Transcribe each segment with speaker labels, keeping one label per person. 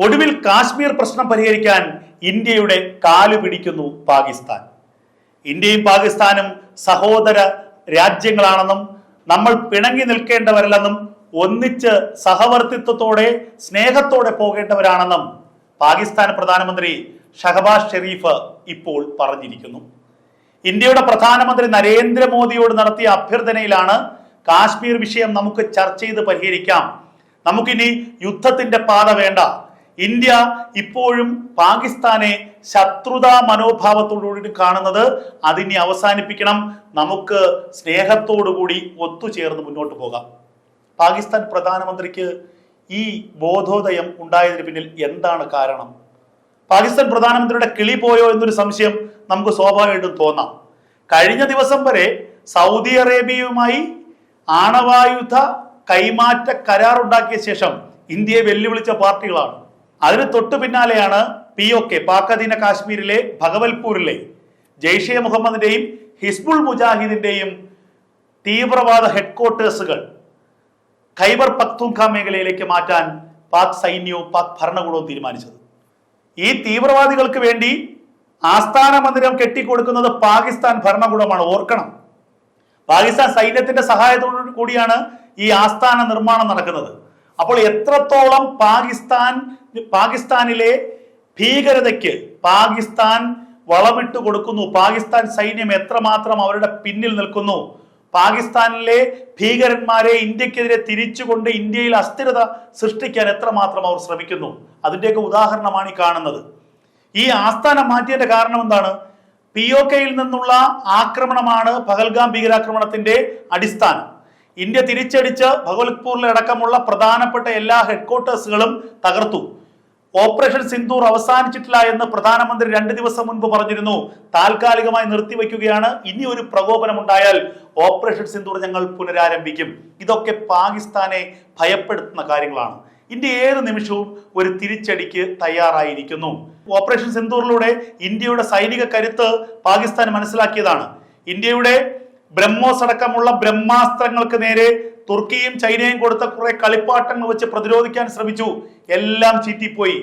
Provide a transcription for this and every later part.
Speaker 1: ഒടുവിൽ കാശ്മീർ പ്രശ്നം പരിഹരിക്കാൻ ഇന്ത്യയുടെ കാലു പിടിക്കുന്നു പാകിസ്ഥാൻ. ഇന്ത്യയും പാകിസ്ഥാനും സഹോദര രാജ്യങ്ങളാണെന്നും നമ്മൾ പിണങ്ങി നിൽക്കേണ്ടവരല്ലെന്നും ഒന്നിച്ച് സഹവർത്തിത്വത്തോടെ സ്നേഹത്തോടെ പോകേണ്ടവരാണെന്നും പാകിസ്ഥാൻ പ്രധാനമന്ത്രി ഷഹബാസ് ഷെരീഫ് ഇപ്പോൾ പറഞ്ഞിരിക്കുന്നു. ഇന്ത്യയുടെ പ്രധാനമന്ത്രി നരേന്ദ്രമോദിയോട് നടത്തിയ അഭ്യർത്ഥനയിലാണ് കാശ്മീർ വിഷയം നമുക്ക് ചർച്ച ചെയ്ത് പരിഹരിക്കാം, നമുക്കിനി യുദ്ധത്തിന്റെ പാത വേണ്ട, ഇന്ത്യ ഇപ്പോഴും പാകിസ്ഥാനെ ശത്രുതാ മനോഭാവത്തോടുകൂടി കാണുന്നത്, അതിനെ അവസാനിപ്പിക്കണം, നമുക്ക് സ്നേഹത്തോടുകൂടി ഒത്തുചേർന്ന് മുന്നോട്ട് പോകാം. പാകിസ്ഥാൻ പ്രധാനമന്ത്രിക്ക് ഈ ബോധോദയം ഉണ്ടായതിന് പിന്നിൽ എന്താണ് കാരണം? പാകിസ്ഥാൻ പ്രധാനമന്ത്രിയുടെ കിളി പോയോ എന്നൊരു സംശയം നമുക്ക് സ്വാഭാവികമായിട്ടും തോന്നാം. കഴിഞ്ഞ ദിവസം വരെ സൗദി അറേബ്യയുമായി ആണവായുധ കൈമാറ്റ കരാറുണ്ടാക്കിയ ശേഷം ഇന്ത്യയെ വെല്ലുവിളിച്ച പാർട്ടികളാണ്. അതിന് തൊട്ടു പിന്നാലെയാണ് POK, പാക് അധീന കാശ്മീരിലെ ഭഗവൽപൂരിലെ ജെയ്ഷെ മുഹമ്മദിന്റെയും ഹിസ്ബുൾ മുജാഹിദിന്റെയും തീവ്രവാദ ഹെഡ്ക്വാർട്ടേഴ്സുകൾ ഖൈബർ പഖ്തൂൺഖ മേഖലയിലേക്ക് മാറ്റാൻ പാക് സൈന്യവും പാക് ഭരണകൂടവും തീരുമാനിച്ചത്. ഈ തീവ്രവാദികൾക്ക് വേണ്ടി ആസ്ഥാന മന്ദിരം കെട്ടിക്കൊടുക്കുന്നത് പാകിസ്ഥാൻ ഭരണകൂടമാണ്. ഓർക്കണം, പാകിസ്ഥാൻ സൈന്യത്തിന്റെ സഹായത്തോടു കൂടിയാണ് ഈ ആസ്ഥാന നിർമ്മാണം നടക്കുന്നത്. അപ്പോൾ എത്രത്തോളം പാകിസ്ഥാനിലെ ഭീകരതയ്ക്ക് പാകിസ്ഥാൻ വളമിട്ട് കൊടുക്കുന്നു, പാകിസ്ഥാൻ സൈന്യം എത്രമാത്രം അവരുടെ പിന്നിൽ നിൽക്കുന്നു, പാകിസ്ഥാനിലെ ഭീകരന്മാരെ ഇന്ത്യക്കെതിരെ തിരിച്ചുകൊണ്ട് ഇന്ത്യയിൽ അസ്ഥിരത സൃഷ്ടിക്കാൻ എത്രമാത്രം അവർ ശ്രമിക്കുന്നു, അതിൻ്റെയൊക്കെ ഉദാഹരണമാണ് ഈ കാണുന്നത്. ഈ ആസ്ഥാനം മാറ്റിയതിന്റെ കാരണം എന്താണ്? POKയിൽ നിന്നുള്ള ആക്രമണമാണ് പഹൽഗാം ഭീകരാക്രമണത്തിന്റെ അടിസ്ഥാനം. ഇന്ത്യ തിരിച്ചടിച്ച് ഭഗവൽപൂരിലെ അടക്കമുള്ള പ്രധാനപ്പെട്ട എല്ലാ ഹെഡ്ക്വാർട്ടേഴ്സുകളും തകർത്തു. ഓപ്പറേഷൻ സിന്ദൂർ അവസാനിച്ചിട്ടില്ല എന്ന് പ്രധാനമന്ത്രി 2 ദിവസം മുൻപ് പറഞ്ഞിരുന്നു. താൽക്കാലികമായി നിർത്തിവെക്കുകയാണ്, ഇനി ഒരു പ്രകോപനം ഉണ്ടായാൽ ഓപ്പറേഷൻ സിന്ദൂർ ഞങ്ങൾ പുനരാരംഭിക്കും. ഇതൊക്കെ പാകിസ്ഥാനെ ഭയപ്പെടുത്തുന്ന കാര്യങ്ങളാണ്. ഇന്ത്യ ഏത് നിമിഷവും ഒരു തിരിച്ചടിക്ക് തയ്യാറായിരിക്കുന്നു. ഓപ്പറേഷൻ സിന്ദൂറിലൂടെ ഇന്ത്യയുടെ സൈനിക കരുത്ത് പാകിസ്ഥാൻ മനസ്സിലാക്കിയതാണ്. ഇന്ത്യയുടെ ബ്രഹ്മോസ് അടക്കമുള്ള ബ്രഹ്മാസ്ത്രങ്ങൾക്ക് നേരെ തുർക്കിയും ചൈനയും കൊടുത്ത കുറെ കളിപ്പാട്ടങ്ങൾ വെച്ച് പ്രതിരോധിക്കാൻ ശ്രമിച്ചു. എല്ലാം ചീറ്റിപ്പോയി.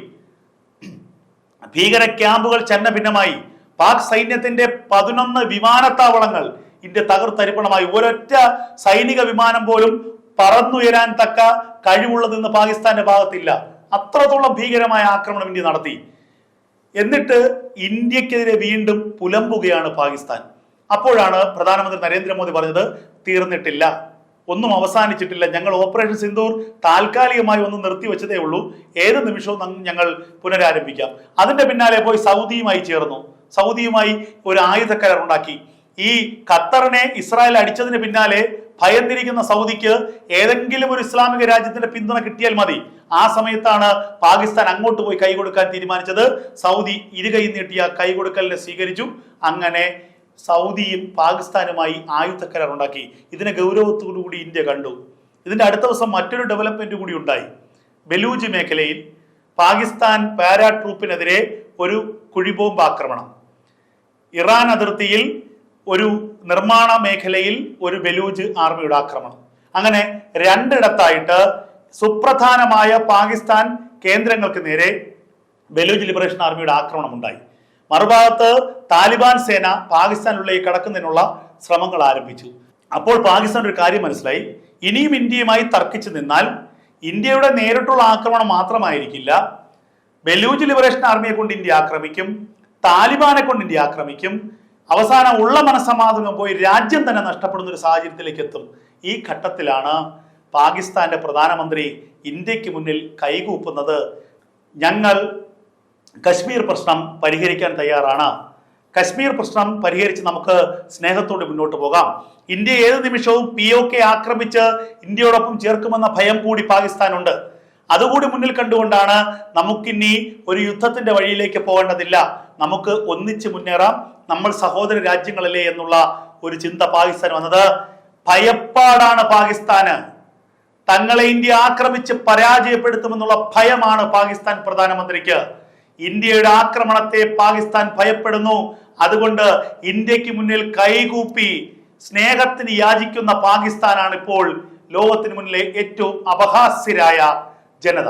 Speaker 1: ഭീകര ക്യാമ്പുകൾ ഛന്ന ഭിന്നമായി. പാക് സൈന്യത്തിന്റെ 11 വിമാനത്താവളങ്ങൾ ഇന്ത്യ തകർത്തരിപ്പണമായി. ഒരൊറ്റ സൈനിക വിമാനം പോലും പറന്നുയരാൻ തക്ക കഴിവുള്ളതെന്ന് പാകിസ്ഥാന്റെ ഭാഗത്തില്ല. അത്രത്തോളം ഭീകരമായ ആക്രമണം ഇന്ത്യ നടത്തി. എന്നിട്ട് ഇന്ത്യക്കെതിരെ വീണ്ടും പുലമ്പുകയാണ് പാകിസ്ഥാൻ. അപ്പോഴാണ് പ്രധാനമന്ത്രി നരേന്ദ്രമോദി പറഞ്ഞത്, തീർന്നിട്ടില്ല, ഒന്നും അവസാനിച്ചിട്ടില്ല, ഞങ്ങൾ ഓപ്പറേഷൻ സിന്ദൂർ താൽക്കാലികമായി ഒന്ന് നിർത്തിവെച്ചതേ ഉള്ളൂ, ഏത് നിമിഷവും ഞങ്ങൾ പുനരാരംഭിക്കാം. അതിന്റെ പിന്നാലെ പോയി സൗദിയുമായി ചേർന്നു. സൗദിയുമായി ഒരു ആയുധ കരാർ ഉണ്ടാക്കി. ഈ ഖത്തറിനെ ഇസ്രായേൽ അടിച്ചതിന് പിന്നാലെ ഭയന്നിരിക്കുന്ന സൗദിക്ക് ഏതെങ്കിലും ഒരു ഇസ്ലാമിക രാജ്യത്തിന്റെ പിന്തുണ കിട്ടിയാൽ മതി. ആ സമയത്താണ് പാകിസ്ഥാൻ അങ്ങോട്ട് പോയി കൈകൊടുക്കാൻ തീരുമാനിച്ചത്. സൗദി ഇരുകൈ നീട്ടിയ കൈകൊടുക്കലിനെ സ്വീകരിച്ചു. അങ്ങനെ സൗദിയും പാകിസ്ഥാനുമായി ആയുധ കരാർ ഉണ്ടാക്കി. ഇതിനെ ഗൗരവത്തോടു കൂടി ഇന്ത്യ കണ്ടു. ഇതിന്റെ അടുത്ത ദിവസം മറ്റൊരു ഡെവലപ്മെന്റ് കൂടി ഉണ്ടായി. ബലൂജ് മേഖലയിൽ പാകിസ്ഥാൻ പാരാ ട്രൂപ്പിനെതിരെ ഒരു കുഴിബോംബ് ആക്രമണം, ഇറാൻ അതിർത്തിയിൽ ഒരു നിർമ്മാണ മേഖലയിൽ ഒരു ബലൂജ് ആർമിയുടെ ആക്രമണം. അങ്ങനെ 2 ഇടത്തായിട്ട് സുപ്രധാനമായ പാകിസ്ഥാൻ കേന്ദ്രങ്ങൾക്ക് നേരെ ബലൂജ് ലിബറേഷൻ ആർമിയുടെ ആക്രമണം ഉണ്ടായി. മറുഭാഗത്ത് താലിബാൻ സേന പാകിസ്ഥാനിലേക്ക് കടക്കുന്നതിനുള്ള ശ്രമങ്ങൾ ആരംഭിച്ചു. അപ്പോൾ പാകിസ്ഥാൻ ഒരു കാര്യം മനസ്സിലായി, ഇനിയും ഇന്ത്യയുമായി തർക്കിച്ചു നിന്നാൽ ഇന്ത്യയുടെ നേരിട്ടുള്ള ആക്രമണം മാത്രമായിരിക്കില്ല, ബലൂജ് ലിബറേഷൻ ആർമിയെ കൊണ്ട് ഇന്ത്യ ആക്രമിക്കും, താലിബാനെ കൊണ്ട് ഇന്ത്യ ആക്രമിക്കും, അവസാനം ഉള്ള മനസ്സമാധാനം പോയി രാജ്യം തന്നെ നഷ്ടപ്പെടുന്ന ഒരു സാഹചര്യത്തിലേക്ക് എത്തും. ഈ ഘട്ടത്തിലാണ് പാകിസ്ഥാന്റെ പ്രധാനമന്ത്രി ഇന്ത്യക്ക് മുന്നിൽ കൈകൂപ്പുന്നത്. ഞങ്ങൾ കശ്മീർ പ്രശ്നം പരിഹരിക്കാൻ തയ്യാറാണ്, കശ്മീർ പ്രശ്നം പരിഹരിച്ച് നമുക്ക് സ്നേഹത്തോടെ മുന്നോട്ട് പോകാം, ഇന്ത്യ ഏത് നിമിഷവും POK ആക്രമിച്ച് ഇന്ത്യയോടൊപ്പം ചേർക്കുമെന്ന ഭയം കൂടി പാകിസ്ഥാനുണ്ട്. അതുകൂടി മുന്നിൽ കണ്ടുകൊണ്ടാണ് നമുക്കിനി ഒരു യുദ്ധത്തിന്റെ വഴിയിലേക്ക് പോകേണ്ടതില്ല, നമുക്ക് ഒന്നിച്ച് മുന്നേറാം, നമ്മൾ സഹോദര രാജ്യങ്ങളല്ലേ എന്നുള്ള ഒരു ചിന്ത പാകിസ്ഥാൻ വന്നത്. ഭയപ്പാടാണ് പാകിസ്ഥാന്. തങ്ങളെ ഇന്ത്യ ആക്രമിച്ച് പരാജയപ്പെടുത്തുമെന്നുള്ള ഭയമാണ് പാകിസ്ഥാൻ പ്രധാനമന്ത്രിക്ക്. ഇന്ത്യയുടെ ആക്രമണത്തെ പാകിസ്ഥാൻ ഭയപ്പെടുന്നു. അതുകൊണ്ട് ഇന്ത്യക്ക് മുന്നിൽ കൈകൂപ്പി സ്നേഹത്തിന് യാചിക്കുന്ന പാകിസ്ഥാനാണ് ഇപ്പോൾ ലോകത്തിന് മുന്നിലെ ഏറ്റവും അപഹാസ്യരായ ജനത.